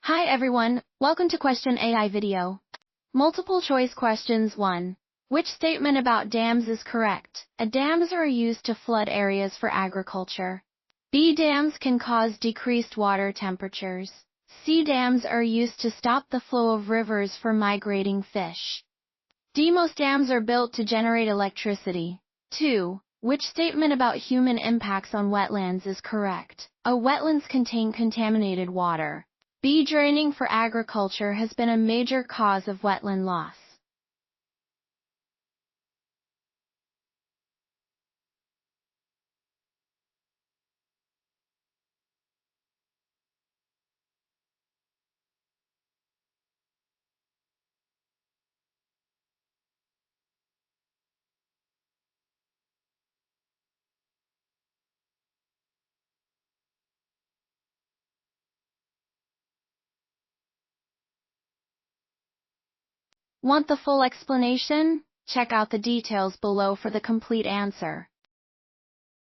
Hi everyone, welcome to Question AI video. Multiple choice questions 1. Which statement about dams is correct? A. Dams are used to flood areas for agriculture. B. Dams can cause decreased water temperatures. C. Dams are used to stop the flow of rivers for migrating fish. D. Most dams are built to generate electricity. 2. Which statement about human impacts on wetlands is correct? A. Wetlands contain contaminated water. B. Draining for agriculture has been a major cause of wetland loss. Want the full explanation? Check out the details below for the complete answer.